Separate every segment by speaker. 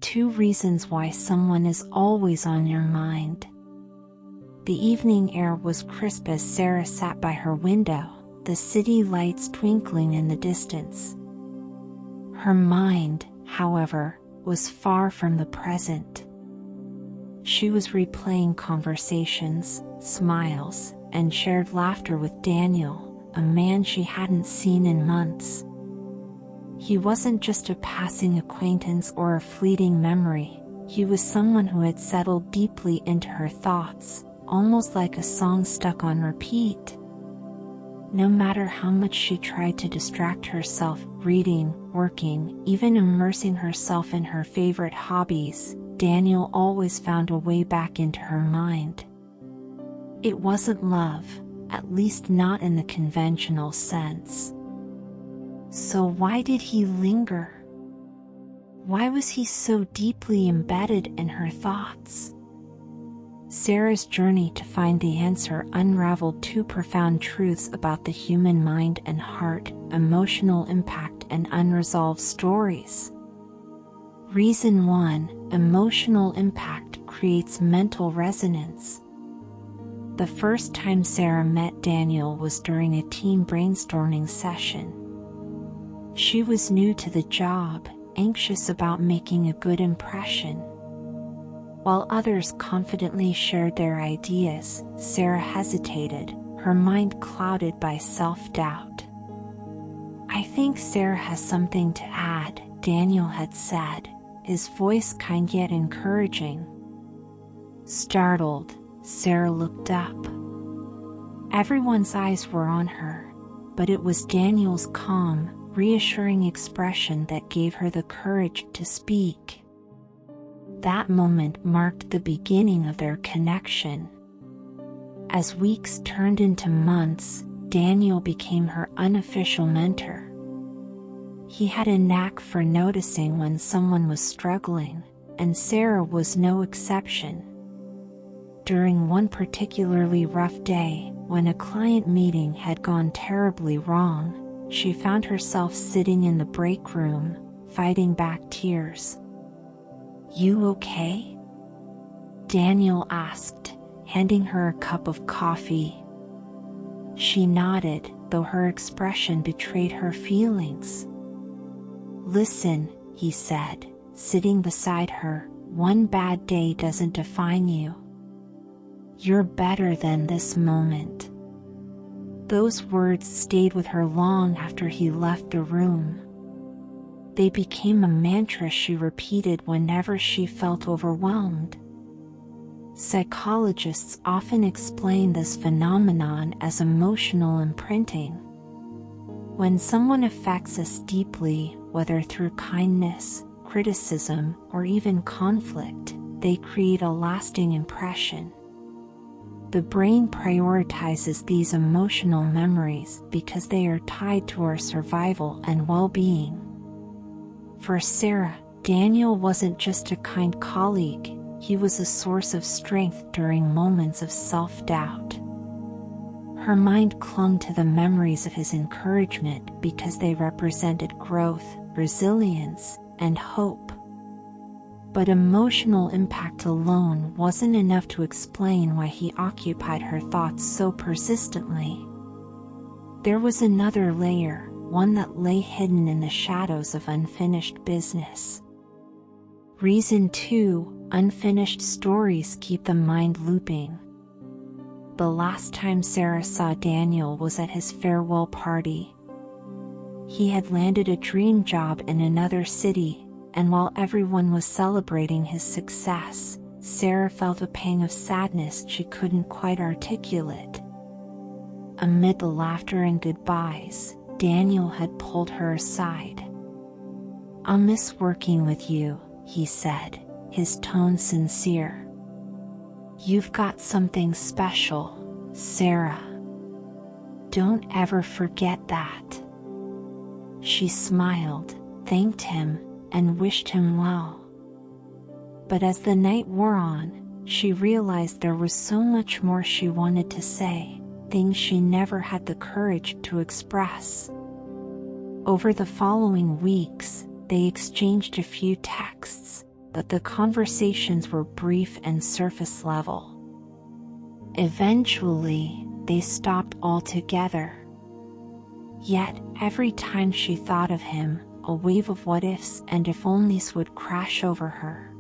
Speaker 1: 2 reasons why someone is always on your mind. The evening air was crisp as Sarah sat by her window, the city lights twinkling in the distance. Her mind, however, was far from the present. She was replaying conversations, smiles, and shared laughter with Daniel, a man she hadn't seen in months. He wasn't just a passing acquaintance or a fleeting memory, he was someone who had settled deeply into her thoughts, almost like a song stuck on repeat. No matter how much she tried to distract herself, reading, working, even immersing herself in her favorite hobbies, Daniel always found a way back into her mind. It wasn't love, at least not in the conventional sense. So why did he linger? Why was he so deeply embedded in her thoughts? Sarah's journey to find the answer unraveled 2 profound truths about the human mind and heart: emotional impact and unresolved stories. Reason 1: emotional impact creates mental resonance. The first time Sarah met Daniel was during a team brainstorming session. She was new to the job, anxious about making a good impression. While others confidently shared their ideas, Sarah hesitated, her mind clouded by self-doubt. "I think Sarah has something to add," Daniel had said, his voice kind yet encouraging. Startled, Sarah looked up. Everyone's eyes were on her, but it was Daniel's calm, reassuring expression that gave her the courage to speak. That moment marked the beginning of their connection. As weeks turned into months, Daniel became her unofficial mentor. He had a knack for noticing when someone was struggling, and Sarah was no exception. During one particularly rough day, when a client meeting had gone terribly wrong, she found herself sitting in the break room, fighting back tears. "You okay?" Daniel asked, handing her a cup of coffee. She nodded, though her expression betrayed her feelings. "Listen," he said, sitting beside her, "one bad day doesn't define you. You're better than this moment." Those words stayed with her long after he left the room. They became a mantra she repeated whenever she felt overwhelmed. Psychologists often explain this phenomenon as emotional imprinting. When someone affects us deeply, whether through kindness, criticism, or even conflict, they create a lasting impression. The brain prioritizes these emotional memories because they are tied to our survival and well-being. For Sarah, Daniel wasn't just a kind colleague, he was a source of strength during moments of self-doubt. Her mind clung to the memories of his encouragement because they represented growth, resilience, and hope. But emotional impact alone wasn't enough to explain why he occupied her thoughts so persistently. There was another layer, one that lay hidden in the shadows of unfinished business. Reason 2: unfinished stories keep the mind looping. The last time Sarah saw Daniel was at his farewell party. He had landed a dream job in another city, and while everyone was celebrating his success, Sarah felt a pang of sadness she couldn't quite articulate. Amid the laughter and goodbyes, Daniel had pulled her aside. "I'll miss working with you," he said, his tone sincere. "You've got something special, Sarah. Don't ever forget that." She smiled, thanked him, and wished him well. But as the night wore on, she realized there was so much more she wanted to say, things she never had the courage to express. Over the following weeks, they exchanged a few texts, but the conversations were brief and surface level. Eventually, they stopped altogether. Yet, every time she thought of him, a wave of what-ifs and if-onlys would crash over her.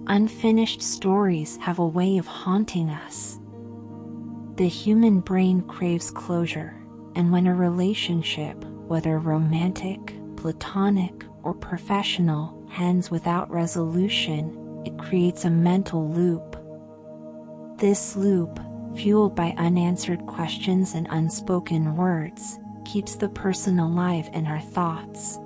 Speaker 1: Unfinished stories have a way of haunting us. The human brain craves closure, and when a relationship, whether romantic, platonic, or professional, ends without resolution, it creates a mental loop. This loop, fueled by unanswered questions and unspoken words, keeps the person alive in our thoughts.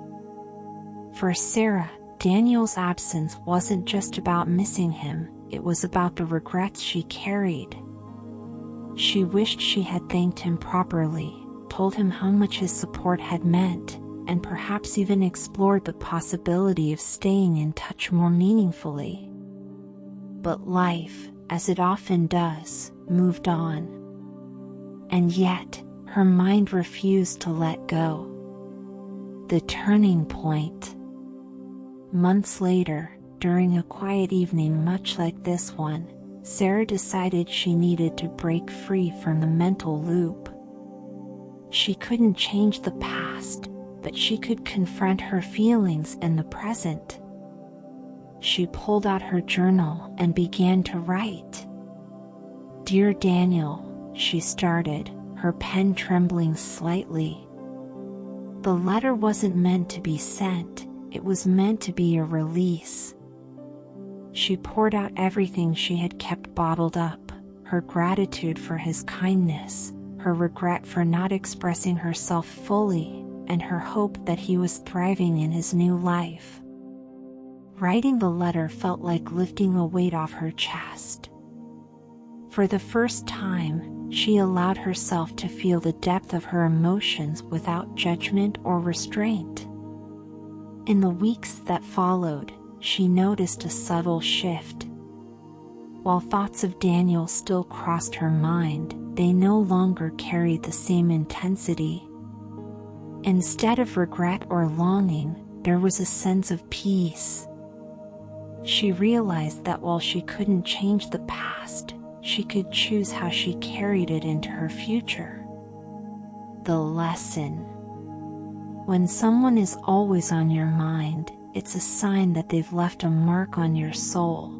Speaker 1: For Sarah, Daniel's absence wasn't just about missing him, it was about the regrets she carried. She wished she had thanked him properly, told him how much his support had meant, and perhaps even explored the possibility of staying in touch more meaningfully. But life, as it often does, moved on. And yet, her mind refused to let go. The turning point. Months later, during a quiet evening much like this one, Sarah decided she needed to break free from the mental loop. She couldn't change the past, but she could confront her feelings in the present. She pulled out her journal and began to write. "Dear Daniel," she started, her pen trembling slightly. The letter wasn't meant to be sent, it was meant to be a release. She poured out everything she had kept bottled up, her gratitude for his kindness, her regret for not expressing herself fully, and her hope that he was thriving in his new life. Writing the letter felt like lifting a weight off her chest. For the first time, she allowed herself to feel the depth of her emotions without judgment or restraint. In the weeks that followed, she noticed a subtle shift. While thoughts of Daniel still crossed her mind, they no longer carried the same intensity. Instead of regret or longing, there was a sense of peace. She realized that while she couldn't change the past, she could choose how she carried it into her future. The lesson. When someone is always on your mind, it's a sign that they've left a mark on your soul.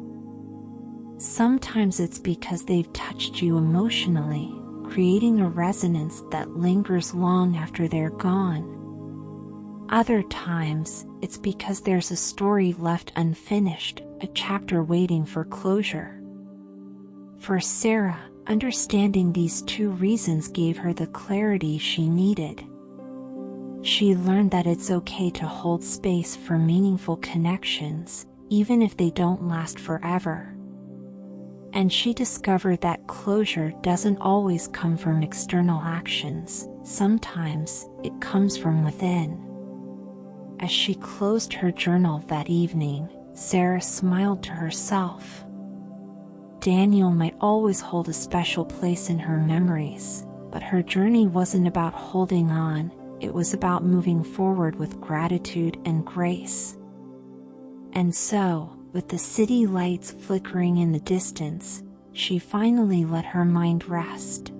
Speaker 1: Sometimes it's because they've touched you emotionally, creating a resonance that lingers long after they're gone. Other times, it's because there's a story left unfinished, a chapter waiting for closure. For Sarah, understanding these two reasons gave her the clarity she needed. She learned that it's okay to hold space for meaningful connections, even if they don't last forever. And she discovered that closure doesn't always come from external actions, sometimes it comes from within. As she closed her journal that evening, Sarah smiled to herself. Daniel might always hold a special place in her memories, but her journey wasn't about holding on, it was about moving forward with gratitude and grace. And so, with the city lights flickering in the distance, she finally let her mind rest.